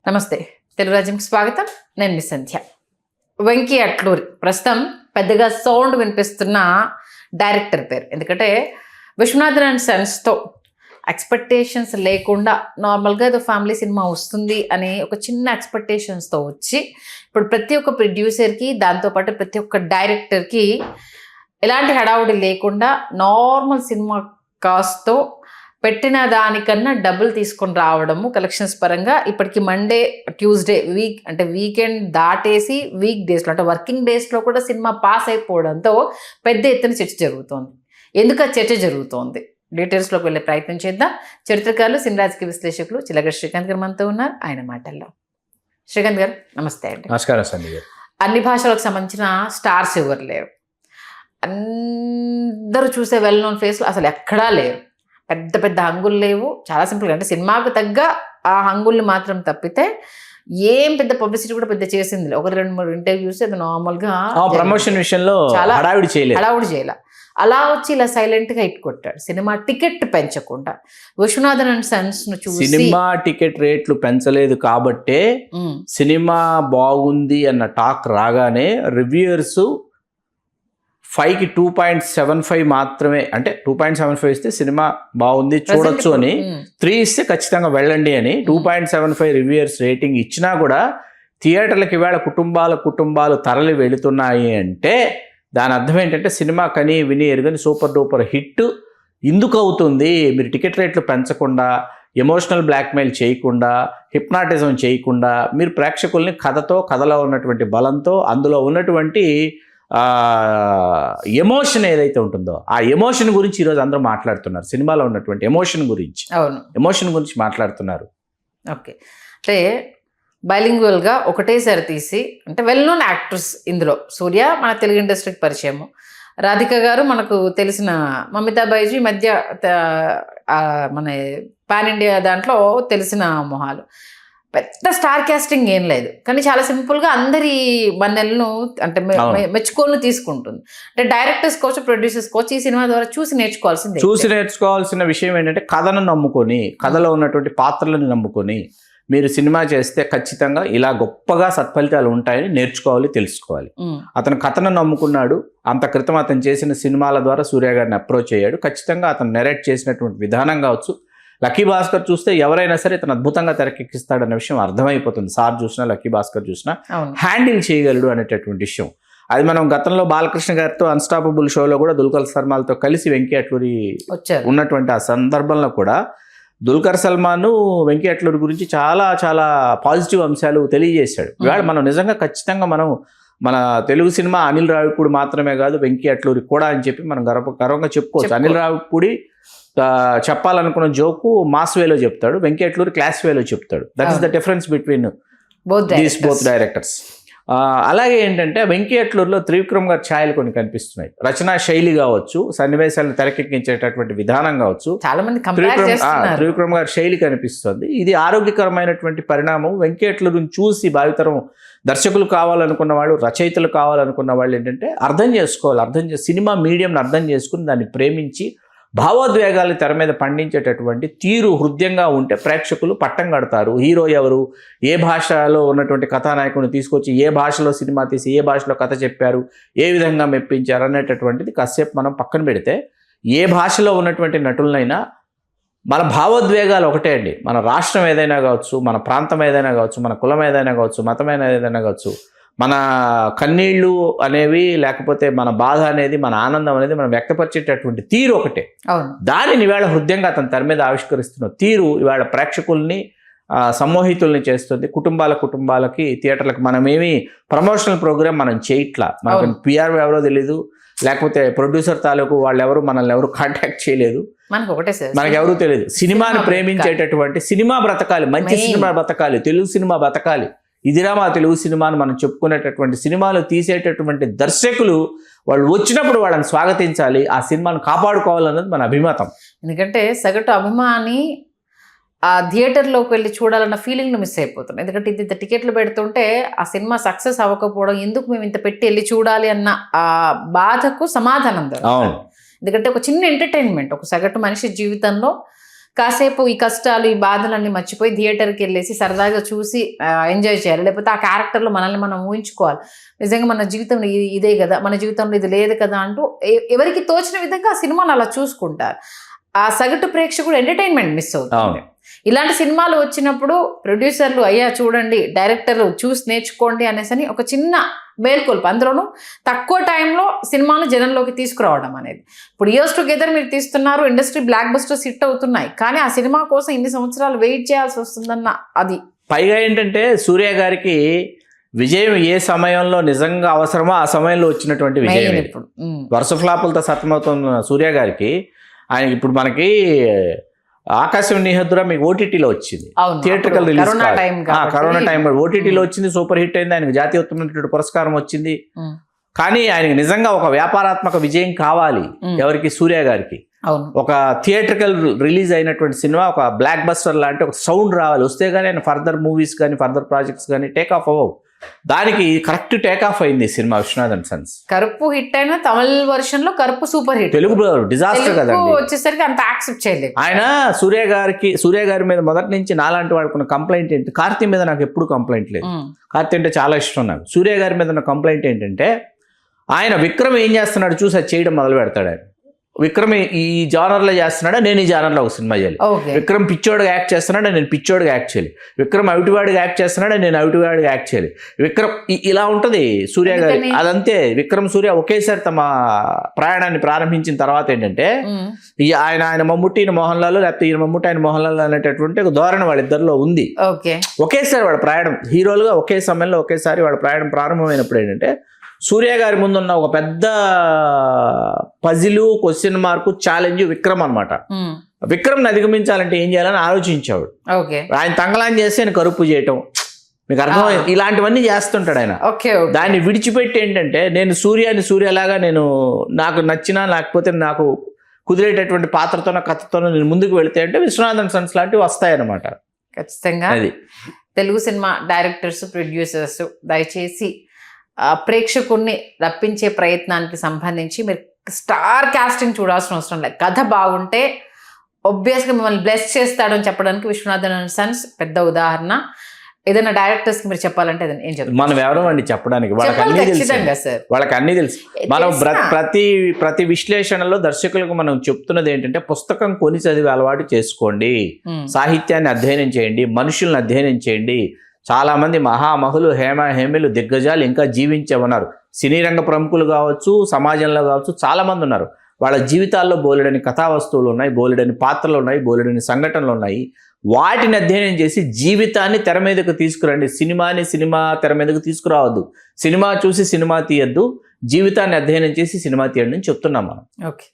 నమస్తే, తెలుగు రాజ్యంకి స్వాగతం. నేను మీ సంధ్య. వెంకీ అట్లూరి ప్రస్తుతం పెద్దగా సౌండ్ వినిపిస్తున్న డైరెక్టర్ పేరు. ఎందుకంటే విశ్వనాథన్ అండ్ సన్స్తో ఎక్స్పెక్టేషన్స్ లేకుండా నార్మల్గా ఏదో ఫ్యామిలీ సినిమా వస్తుంది అనే ఒక చిన్న ఎక్స్పెక్టేషన్స్తో వచ్చి ఇప్పుడు ప్రతి ఒక్క ప్రొడ్యూసర్కి, దాంతోపాటు ప్రతి ఒక్క డైరెక్టర్కి ఎలాంటి హడావుడి లేకుండా నార్మల్ సినిమా కాస్ట్తో పెట్టిన దానికన్నా డబ్బులు తీసుకొని రావడము కలెక్షన్స్ పరంగా. ఇప్పటికి మండే, ట్యూస్డే వీకెండ్ దాటేసి వీక్ డేస్లో అంటే వర్కింగ్ డేస్లో కూడా సినిమా పాస్ అయిపోవడంతో పెద్ద ఎత్తున చర్చ జరుగుతోంది. ఎందుకు చర్చ జరుగుతోంది డీటెయిల్స్లోకి వెళ్ళే ప్రయత్నం చేద్దాం. చరిత్రకారులు, సినీ రాజకీయ విశ్లేషకులు చిలగడ శ్రీకాంత్ గారు మనతో ఉన్నారు. ఆయన మాటల్లో. శ్రీకాంత్ గారు నమస్తే అండి. నమస్కారం సంధ్య గారు. అన్ని భాషలకు సంబంధించిన స్టార్స్ ఎవరు లేరు, అందరూ చూసే వెల్ నోన్ ఫేస్లు అసలు ఎక్కడా లేరు. పెద్ద పెద్ద హంగులు లేవు. చాలా సింపుల్గా అంటే సినిమాకు తగ్గ ఆ హంగుల్ని మాత్రం తప్పితే ఏం పెద్ద పబ్లిసిటీ కూడా పెద్ద చేసింది. 1-2-3 ఇంటర్వ్యూస్ అది నార్మల్గా ప్రమోషన్ విషయంలో చాలా హడావుడి చేయలే. అలా వచ్చి ఇలా సైలెంట్గా కొట్టాడు. సినిమా టికెట్ పెంచకుండా విశ్వనాథన్ అండ్ సన్స్ ను చూసి సినిమా టికెట్ రేట్లు పెంచలేదు కాబట్టే సినిమా బాగుంది అన్న టాక్ రాగానే రివ్యూయర్స్ 5కి 2.75 మాత్రమే, అంటే 2.75 ఇస్తే సినిమా బాగుంది చూడొచ్చు అని, 3 ఇస్తే ఖచ్చితంగా వెళ్ళండి అని 2.75 రివ్యూయర్స్ రేటింగ్ ఇచ్చినా కూడా థియేటర్లకు ఇవాళ కుటుంబాలు తరలి వెళుతున్నాయి అంటే దాని అర్థం ఏంటంటే సినిమా కని విని ఎరుగని సూపర్ డూపర్ హిట్ ఎందుకు అవుతుంది. మీరు టికెట్ రేట్లు పెంచకుండా, ఎమోషనల్ బ్లాక్మెయిల్ చేయకుండా, హిప్నాటిజం చేయకుండా, మీరు ప్రేక్షకుల్ని కథలో ఉన్నటువంటి బలంతో, అందులో ఉన్నటువంటి ఎమోషన్ ఏదైతే ఉంటుందో ఆ ఎమోషన్ గురించి ఈరోజు అందరూ మాట్లాడుతున్నారు. సినిమాలో ఉన్నటువంటి ఎమోషన్ గురించి మాట్లాడుతున్నారు. ఓకే, అంటే బైలింగ్వల్గా ఒకటేసారి తీసి, అంటే వెల్ నోన్ యాక్టర్స్ ఇందులో సూర్య మన తెలుగు ఇండస్ట్రీకి పరిచయము, రాధిక గారు మనకు తెలిసిన, మమితా బైజు ఈ మధ్య మన పాన్ ఇండియా దాంట్లో తెలిసిన మొహాలు. పెద్ద స్టార్ కాస్టింగ్ ఏం లేదు, కానీ చాలా సింపుల్గా అందరి బన్నెలను అంటే మెచ్చుకోలు తీసుకుంటుంది. అంటే డైరెక్టర్స్ కోచ్, ప్రొడ్యూసర్స్ కోచ్ ఈ సినిమా ద్వారా చూసి నేర్చుకోవాల్సిన విషయం ఏంటంటే కథను నమ్ముకొని, కథలో ఉన్నటువంటి పాత్రలను నమ్ముకొని మీరు సినిమా చేస్తే ఖచ్చితంగా ఇలా గొప్పగా సత్ఫలితాలు ఉంటాయని నేర్చుకోవాలి, తెలుసుకోవాలి. అతను కథను నమ్ముకున్నాడు. అంత క్రితం అతను చేసిన సినిమాల ద్వారా సూర్య గారిని అప్రోచ్ అయ్యాడు. ఖచ్చితంగా అతను నెరేట్ చేసినటువంటి విధానం కావచ్చు, లక్కీ భాస్కర్ చూస్తే ఎవరైనా సరే ఇతను అద్భుతంగా తెరకెక్కిస్తాడన్న విషయం అర్థమైపోతుంది. సార్ చూసినా, లక్కీ భాస్కర్ చూసినా హ్యాండిల్ చేయగలడు అనేటటువంటి విషయం. అది మనం గతంలో బాలకృష్ణ గారితో అన్స్టాపబుల్ షోలో కూడా దుల్కర్ సల్మాన్తో కలిసి వెంకీ అట్లూరి ఉన్నటువంటి ఆ సందర్భంలో కూడా దుల్కర్ సల్మాన్ వెంకీ అట్లూరి గురించి చాలా చాలా పాజిటివ్ అంశాలు తెలియజేశాడు. ఇవాళ మనం నిజంగా ఖచ్చితంగా మన తెలుగు సినిమా అనిల్ రావిపూడి మాత్రమే కాదు, వెంకీ అట్లూరి కూడా అని చెప్పి మనం గర్వంగా చెప్పుకోవచ్చు. అనిల్ రావిపూడి చెప్పాలనుకున్న జోకు మాస్ వేలో చెప్తాడు, వెంకీ అట్లూరి క్లాస్ వేలో చెప్తాడు. That is the difference between both directors. అలాగే ఏంటంటే వెంకీ అట్లూరిలో త్రివిక్రమ్ గారి ఛాయలు కొన్ని కనిపిస్తున్నాయి. రచనా శైలి కావచ్చు, సన్నివేశాలను తెరకెక్కించేటటువంటి విధానం కావచ్చు, చాలా మంది త్రివిక్రమ్ గారి శైలి కనిపిస్తుంది. ఇది ఆరోగ్యకరమైనటువంటి పరిణామం. వెంకీ అట్లూరిని చూసి భావితరం దర్శకులు కావాలనుకున్న వాళ్ళు, రచయితలు కావాలనుకున్న వాళ్ళు ఏంటంటే అర్థం చేసుకోవాలి, సినిమా మీడియంని అర్థం చేసుకుని దాన్ని ప్రేమించి భావోద్వేగాలు తెర మీద పండించేటటువంటి తీరు హృదయంగా ఉంటే ప్రేక్షకులు పట్టం కడతారు. హీరో ఎవరు, ఏ భాషలో ఉన్నటువంటి కథానాయకుని తీసుకొచ్చి ఏ భాషలో సినిమా తీసి ఏ భాషలో కథ చెప్పారు, ఏ విధంగా మెప్పించారు అనేటటువంటిది కాసేపు మనం పక్కన పెడితే, ఏ భాషలో ఉన్నటువంటి నటులనైనా మన భావోద్వేగాలు ఒకటే అండి. మన రాష్ట్రం ఏదైనా కావచ్చు, మన ప్రాంతం ఏదైనా కావచ్చు, మన కులం ఏదైనా కావచ్చు, మతమైన ఏదైనా కావచ్చు, మన కన్నీళ్ళు అనేవి, లేకపోతే మన బాధ అనేది, మన ఆనందం అనేది మనం వ్యక్తపరిచేటటువంటి తీరు ఒకటే. దానిని ఇవాళ హృదయంగా అతను తెర మీద ఆవిష్కరిస్తున్న తీరు ఇవాళ ప్రేక్షకుల్ని సమ్మోహితుల్ని చేస్తుంది. కుటుంబాలకి థియేటర్లకు మనమేమి ప్రమోషనల్ ప్రోగ్రామ్ మనం చేయట్లా. మనకు పిఆర్ ఎవరో తెలీదు, లేకపోతే ప్రొడ్యూసర్ తాలూకు వాళ్ళు ఎవరు మనల్ని ఎవరు కాంటాక్ట్ చేయలేదు, మనకు ఎవరు తెలియదు. సినిమాని ప్రేమించేటటువంటి, సినిమా బ్రతకాలి, మంచి సినిమా బ్రతకాలి, తెలుగు సినిమా బ్రతకాలి, ఇదిరా మా తెలుగు సినిమాను మనం చెప్పుకునేటటువంటి సినిమాలు తీసేటటువంటి దర్శకులు వాళ్ళు వచ్చినప్పుడు వాళ్ళని స్వాగతించాలి, ఆ సినిమాను కాపాడుకోవాలన్నది మన అభిమతం. ఎందుకంటే సగటు అభిమాని ఆ థియేటర్లోకి వెళ్ళి చూడాలన్న ఫీలింగ్ను మిస్ అయిపోతున్నాం. ఎందుకంటే ఇంత టికెట్లు పెడుతుంటే ఆ సినిమా సక్సెస్ అవ్వకపోవడం, ఎందుకు మేము ఇంత పెట్టి వెళ్ళి చూడాలి అన్న ఆ బాధకు సమాధానం దొరకదు. ఎందుకంటే ఒక చిన్న ఎంటర్టైన్మెంట్ ఒక సగటు మనిషి జీవితంలో కాసేపు ఈ కష్టాలు ఈ బాధలన్నీ మర్చిపోయి థియేటర్కి వెళ్ళేసి సరదాగా చూసి ఎంజాయ్ చేయాలి. లేకపోతే ఆ క్యారెక్టర్లో మనల్ని మనం ఊహించుకోవాలి. నిజంగా మన జీవితంలో ఇదే కదా, మన జీవితంలో ఇది లేదు కదా అంటూ ఎవరికి తోచిన విధంగా ఆ సినిమాను అలా చూసుకుంటారు. ఆ సగటు ప్రేక్షకుడు ఎంటర్టైన్మెంట్ మిస్ అవుతుంది. ఇలాంటి సినిమాలు వచ్చినప్పుడు ప్రొడ్యూసర్లు అయ్యా చూడండి, డైరెక్టర్లు చూసి నేర్చుకోండి అనేసి ఒక చిన్న మేల్కొల్పు, అందులోనూ తక్కువ టైంలో సినిమాను జనంలోకి తీసుకురావడం అనేది. ఇప్పుడు ఇయర్స్ టుగెదర్ మీరు తీస్తున్నారు, ఇండస్ట్రీ బ్లాక్ బస్టర్స్ హిట్ అవుతున్నాయి, కానీ ఆ సినిమా కోసం ఇన్ని సంవత్సరాలు వెయిట్ చేయాల్సి వస్తుందన్న అది. పైగా ఏంటంటే సూర్య గారికి విజయం ఏ సమయంలో నిజంగా అవసరమో ఆ సమయంలో వచ్చినటువంటి విజయం. ఇప్పుడు వరుస ఫ్లాపులతో సతమవుతున్న సూర్య గారికి ఆయన ఇప్పుడు మనకి ఆకాశం నిహద్ర మీకు ఓటీటీలో వచ్చింది, థియేట్రికల్ రిలీజ్ కరోనా టైం ఓటీటీలో వచ్చింది, సూపర్ హిట్ అయింది, ఆయనకు జాతీయోత్తమైనటువంటి పురస్కారం వచ్చింది. కానీ ఆయనకి నిజంగా ఒక వ్యాపారాత్మక విజయం కావాలి. ఎవరికి? సూర్య గారికి. ఒక థియేట్రికల్ రిలీజ్ అయినటువంటి సినిమా ఒక బ్లాక్ బస్టర్ లాంటి ఒక సౌండ్ రావాలి, వస్తే కానీ ఆయన ఫర్దర్ మూవీస్ కానీ ఫర్దర్ ప్రాజెక్ట్స్ కానీ టేక్ ఆఫ్ అవ్వవు. దానికి కరెక్ట్ టేక్ ఆఫ్ అయింది cinema Viswanath and sons. Karuppu hit అయినా తమిళ వర్షన్ లో Karuppu super hit, Telugu disaster కదండి, వచ్చేసరికి అంత యాక్సెప్ట్ చేయలేదు ఆయన. సూర్య గారి మీద మొదటి నుంచి నాలాంటి వాడుకున్న కంప్లైంట్ ఏంటి, కార్తీ మీద నాకు ఎప్పుడు కంప్లైంట్ లేదు, కార్తీ అంటే చాలా ఇష్టం నాకు. సూర్య గారి మీద ఉన్న కంప్లైంట్ ఏంటంటే ఆయన విక్రమ్ ఏం చేస్తున్నాడు చూసి అది చేయడం మొదలు పెడతాడు. ఆయన విక్రమ్ ఈ జానర్లో చేస్తున్నాడా, నేను ఈ జానర్లో ఒక సినిమా చేయాలి. విక్రమ్ పిచ్చోడుగా యాక్ట్ చేస్తున్నాడా, నేను పిచ్చోడుగా యాక్ట్ చేయాలి. విక్రమ్ అవిటివాడిగా యాక్ట్ చేస్తున్నాడా, నేను అవిటివాడిగా యాక్ట్ చేయాలి. విక్రమ్ ఇలా ఉంటుంది సూర్య గారి. అదంతే, విక్రమ్ సూర్య ఒకేసారి తమ ప్రయాణాన్ని ప్రారంభించిన తర్వాత ఏంటంటే ఆయన మమ్ముట్టి ఈయన మోహన్ లాల్, లేకపోతే ఈయన మమ్ముట్టి ఆయన మోహన్ లాల్ అనేటటువంటి ఒక ధోరణి వాళ్ళిద్దరిలో ఉంది. ఒకేసారి వాళ్ళ ప్రయాణం హీరోలుగా ఒకే సమయంలో ఒకేసారి వాళ్ళ ప్రయాణం ప్రారంభమైనప్పుడు ఏంటంటే సూర్య గారి ముందున్న ఒక పెద్ద పజిలు, క్వశ్చన్ మార్కు, ఛాలెంజ్ విక్రమ్ అనమాట. విక్రమ్ని అధిగమించాలంటే ఏం చేయాలని ఆలోచించాడు. ఆయన తంగలాన్ చేసి ఆయన కరుపు చేయటం, మీకు అర్థమైంది, ఇలాంటివన్నీ చేస్తుంటాడు ఆయన. దాన్ని విడిచిపెట్టి ఏంటంటే నేను సూర్యలాగా నాకు నచ్చినా లేకపోతే నాకు కుదిరేటటువంటి పాత్రతోనో కథతోనో నేను ముందుకు వెళితే అంటే విశ్వనాథ్ అండ్ సన్స్ లాంటివి వస్తాయన్నమాట. ఖచ్చితంగా అది తెలుగు సినిమా డైరెక్టర్స్, ప్రొడ్యూసర్స్ దయచేసి ప్రేక్షకుడిని రప్పించే ప్రయత్నానికి సంబంధించి మీరు స్టార్ కాస్టింగ్ చూడాల్సిన అవసరం లేదు. కథ బాగుంటే ఆబ్వియస్గా మిమ్మల్ని బ్లెస్ చేస్తాడని చెప్పడానికి విశ్వనాథన్ అండ్ సన్స్ పెద్ద ఉదాహరణ. ఏదైనా డైరెక్టర్స్ కి మీరు చెప్పాలంటే ఏం చెప్తారు? మనం ఎవరు అండి చెప్పడానికి, వాళ్ళకి అన్ని తెలుసు. మనం ప్రతి విశ్లేషణలో దర్శకులకు మనం చెప్తున్నది ఏంటంటే పుస్తకం కొని చదివి అలవాటు చేసుకోండి, సాహిత్యాన్ని అధ్యయనం చేయండి, మనుషుల్ని అధ్యయనం చేయండి. చాలా మంది మహామహులు, హేమలు, దిగ్గజాలు ఇంకా జీవించే ఉన్నారు. సినీ రంగ ప్రముఖులు కావచ్చు, సమాజంలో కావచ్చు, చాలా మంది ఉన్నారు. వాళ్ళ జీవితాల్లో బోలెడని కథా వస్తువులు ఉన్నాయి, బోలెడని పాత్రలు ఉన్నాయి, బోలెడని సంఘటనలు ఉన్నాయి. వాటిని అధ్యయనం చేసి జీవితాన్ని తెర మీదకు తీసుకురండి. సినిమా తెర మీదకు తీసుకురావద్దు. సినిమా చూసి సినిమా తీయద్దు, జీవితాన్ని అధ్యయనం చేసి సినిమా తీయండి అని చెప్తున్నాం మనం. ఓకే,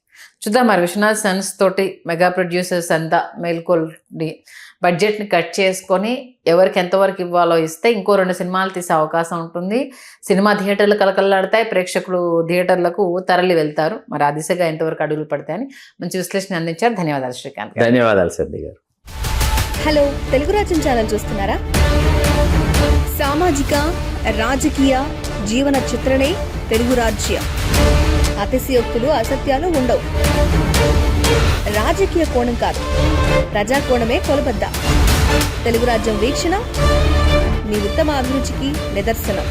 చూద్దాం మరి విశ్వనాథ్ సన్స్ తోటి మెగా ప్రొడ్యూసర్స్ అంతా మేల్కొల్డి బడ్జెట్ని కట్ చేసుకొని ఎవరికి ఎంతవరకు ఇవ్వాలో ఇస్తే ఇంకో 2 సినిమాలు తీసే అవకాశం ఉంటుంది. సినిమా థియేటర్లు కలకల్లాడతాయి, ప్రేక్షకులు థియేటర్లకు తరలి వెళ్తారు. మరి ఆ దిశగా ఎంతవరకు అడుగులు పడతాయని మంచి విశ్లేషణ అందించారు. ధన్యవాదాలు శ్రీకాంత్. ధన్యవాదాలు సంధ్య గారు. హలో, తెలుగు రాజ్యం ఛానల్ చూస్తున్నారా? సామాజిక, రాజకీయ, జీవన చిత్రణే తెలుగు రాజ్యం. అతిశయోక్తులు, అసత్యాలు ఉండవు. రాజకీయ కోణం కాదు, ప్రజా కోణమే కొలబద్ద. తెలుగు రాజ్యం వీక్షణ మీ ఉత్తమ అభిరుచికి నిదర్శనం.